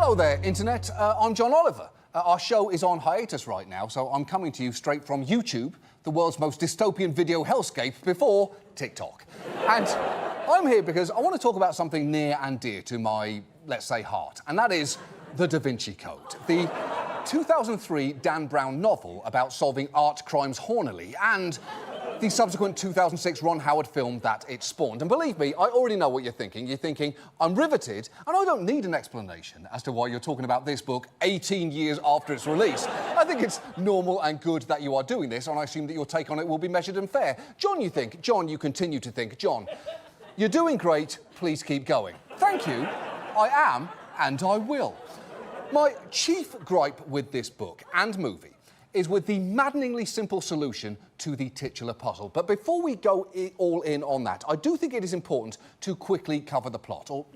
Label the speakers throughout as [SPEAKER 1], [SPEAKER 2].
[SPEAKER 1] Hello there, Internet. I'm John Oliver. Our show is on hiatus right now, so I'm coming to you straight from YouTube, the world's most dystopian video hellscape before TikTok. And I'm here because I want to talk about something near and dear to my, let's say, heart, and that is the Da Vinci Code. The 2003 Dan Brown novel about solving art crimes hornily, and the subsequent 2006 Ron Howard film that it spawned. And believe me, I already know what you're thinking. You're thinking, I'm riveted, and I don't need an explanation as to why you're talking about this book 18 years after its release. I think it's normal and good that you are doing this, and I assume that your take on it will be measured and fair. John, you think. John, you continue to think. John, you're doing great. Please keep going. Thank you. I am, and I will. My chief gripe with this book and movie is with the maddeningly simple solution to the titular puzzle. But before we go all in on that, I do think it is important to quickly cover the plot. Or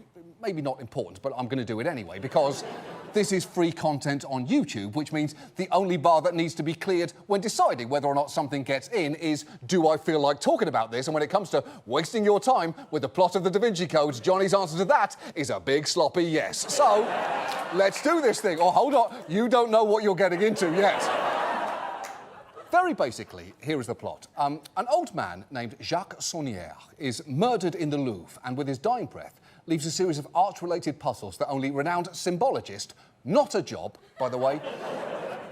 [SPEAKER 1] maybe not important, but I'm going to do it anyway, because this is free content on YouTube, which means the only bar that needs to be cleared when deciding whether or not something gets in is, do I feel like talking about this? And when it comes to wasting your time with the plot of the Da Vinci Code, Johnny's answer to that is a big sloppy yes. So, let's do this thing. Oh, hold on, you don't know what you're getting into yet. Very basically, here is the plot. An old man named Jacques Saunière is murdered in the Louvre and with his dying breath leaves a series of art-related puzzles that only renowned symbologist, not a job, by the way,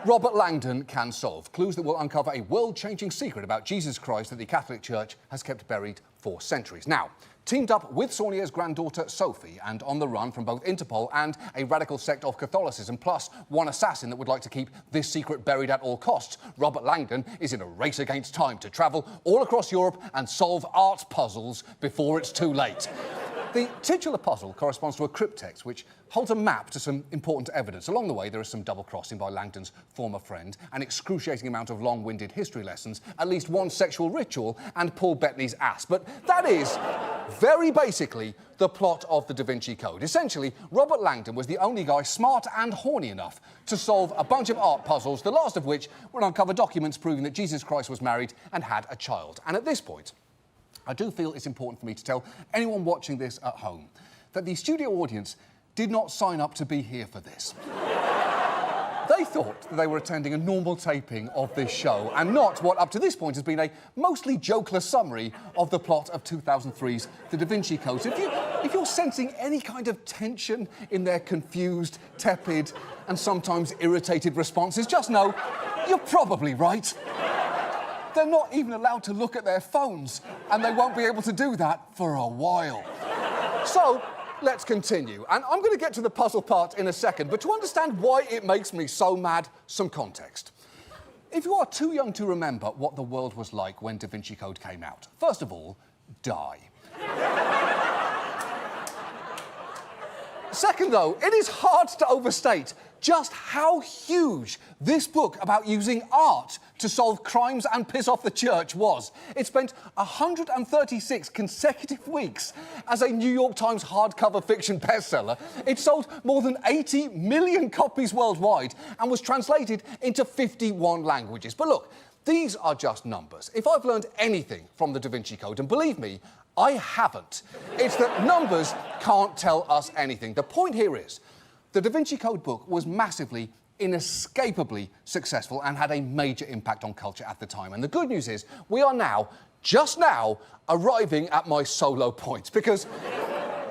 [SPEAKER 1] Robert Langdon can solve. Clues that will uncover a world-changing secret about Jesus Christ that the Catholic Church has kept buried for centuries. Now, teamed up with Saunière's granddaughter Sophie and on the run from both Interpol and a radical sect of Catholicism, plus one assassin that would like to keep this secret buried at all costs, Robert Langdon is in a race against time to travel all across Europe and solve art puzzles before it's too late. The titular puzzle corresponds to a cryptex which holds a map to some important evidence. Along the way, there is some double-crossing by Langdon's former friend, an excruciating amount of long-winded history lessons, at least one sexual ritual, and Paul Bettany's ass. But that is, very basically, the plot of the Da Vinci Code. Essentially, Robert Langdon was the only guy smart and horny enough to solve a bunch of art puzzles, the last of which were uncover documents proving that Jesus Christ was married and had a child. And at this point, I do feel it's important for me to tell anyone watching this at home that the studio audience did not sign up to be here for this. They thought that they were attending a normal taping of this show and not what up to this point has been a mostly jokeless summary of the plot of 2003's The Da Vinci Code. So if you're sensing any kind of tension in their confused, tepid and sometimes irritated responses, just know you're probably right. They're not even allowed to look at their phones, and they won't be able to do that for a while. So, let's continue. And I'm going to get to the puzzle part in a second, but to understand why it makes me so mad, some context. If you are too young to remember what the world was like when Da Vinci Code came out, first of all, die. Second, though, it is hard to overstate just how huge this book about using art to solve crimes and piss off the church was. It spent 136 consecutive weeks as a New York Times hardcover fiction bestseller. It sold more than 80 million copies worldwide and was translated into 51 languages. But look, these are just numbers. If I've learned anything from the Da Vinci Code, and believe me, I haven't, it's that numbers can't tell us anything. The point here is, the Da Vinci Code book was massively, inescapably successful and had a major impact on culture at the time. And the good news is, we are now, just now, arriving at my solo point, because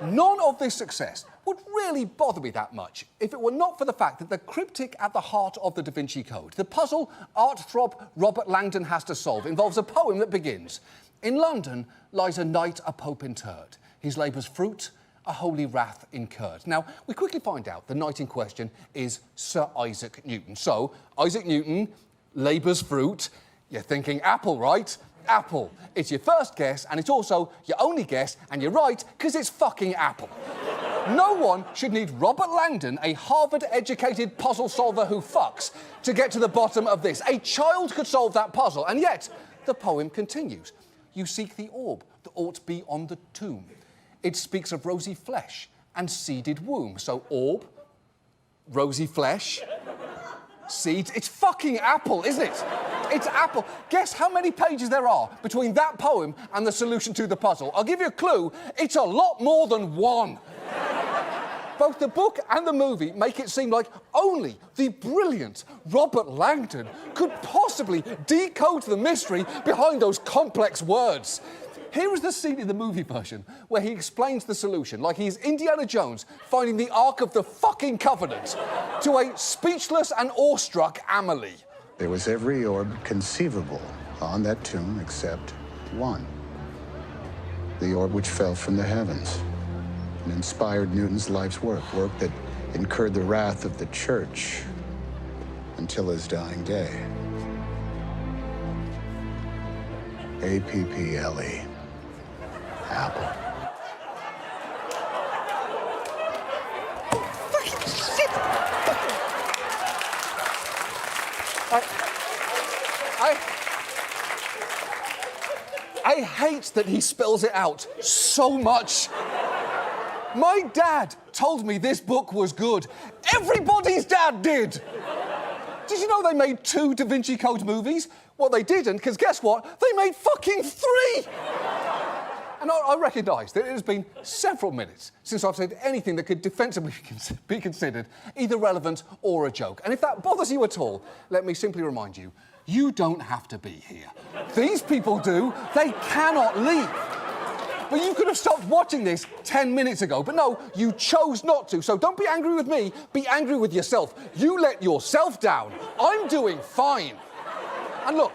[SPEAKER 1] none of this success would really bother me that much if it were not for the fact that the cryptic at the heart of the Da Vinci Code, the puzzle art throb Robert Langdon has to solve, involves a poem that begins, "In London lies a knight, a pope interred. His labour's fruit, a holy wrath incurred." Now, we quickly find out the knight in question is Sir Isaac Newton. So, Isaac Newton, labour's fruit, you're thinking apple, right? Apple. It's your first guess, and it's also your only guess, and you're right, because it's fucking apple. No one should need Robert Langdon, a Harvard-educated puzzle solver who fucks, to get to the bottom of this. A child could solve that puzzle, and yet the poem continues. You seek the orb that ought be on the tomb. It speaks of rosy flesh and seeded womb. So orb, rosy flesh, seeds. It's fucking apple, isn't it? It's apple. Guess how many pages there are between that poem and the solution to the puzzle? I'll give you a clue. It's a lot more than one. Both the book and the movie make it seem like only the brilliant Robert Langdon could possibly decode the mystery behind those complex words. Here is the scene in the movie version where he explains the solution like he's Indiana Jones finding the Ark of the fucking Covenant to a speechless and awestruck Amelie.
[SPEAKER 2] There was every orb conceivable on that tomb except one. The orb which fell from the heavens and inspired Newton's life's work that incurred the wrath of the church until his dying day. A-P-P-L-E. Apple.
[SPEAKER 1] Fucking shit! I hate that he spells it out so much. My dad told me this book was good. Everybody's dad did. Did you know they made 2 Da Vinci Code movies? Well, they didn't, because guess what? They made fucking 3! And I recognise that it has been several minutes since I've said anything that could defensively be considered either relevant or a joke. And if that bothers you at all, let me simply remind you, you don't have to be here. These people do. They cannot leave. But you could have stopped watching this 10 minutes ago. But no, you chose not to. So don't be angry with me. Be angry with yourself. You let yourself down. I'm doing fine. And look,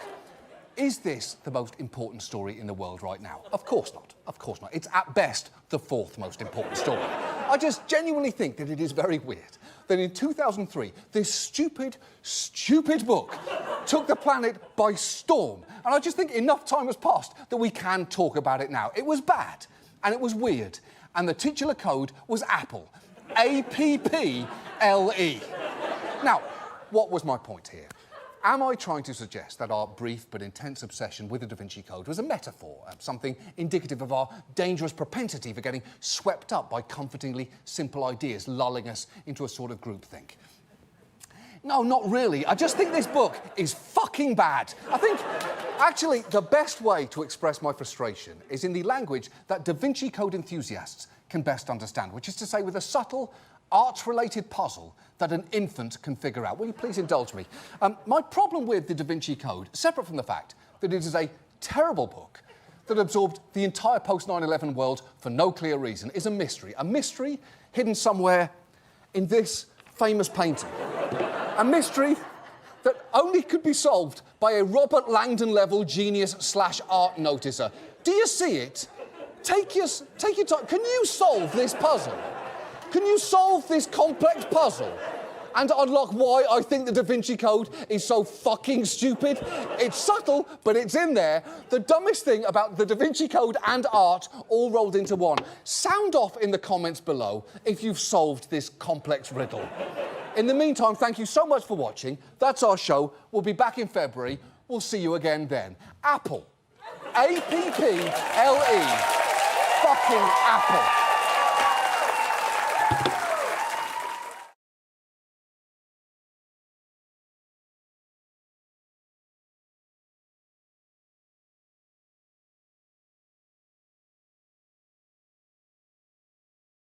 [SPEAKER 1] is this the most important story in the world right now? Of course not. Of course not. It's at best the 4th most important story. I just genuinely think that it is very weird that in 2003, this stupid book took the planet by storm. And I just think enough time has passed that we can talk about it now. It was bad, and it was weird, and the titular code was Apple. A-P-P-L-E. Now, what was my point here? Am I trying to suggest that our brief but intense obsession with the Da Vinci Code was a metaphor, something indicative of our dangerous propensity for getting swept up by comfortingly simple ideas, lulling us into a sort of groupthink? No, not really. I just think this book is fucking bad. I think, actually, the best way to express my frustration is in the language that Da Vinci Code enthusiasts can best understand, which is to say with a subtle, art-related puzzle that an infant can figure out. Will you please indulge me? My problem with the Da Vinci Code, separate from the fact that it is a terrible book that absorbed the entire post-9/11 world for no clear reason, is a mystery hidden somewhere in this famous painting. A mystery that only could be solved by a Robert Langdon-level genius/art noticer. Do you see it? Take your time. Can you solve this puzzle? Can you solve this complex puzzle and unlock why I think the Da Vinci Code is so fucking stupid? It's subtle, but it's in there. The dumbest thing about the Da Vinci Code and art all rolled into one. Sound off in the comments below if you've solved this complex riddle. In the meantime, thank you so much for watching. That's our show. We'll be back in February. We'll see you again then. Apple. A-P-P-L-E. Fucking Apple.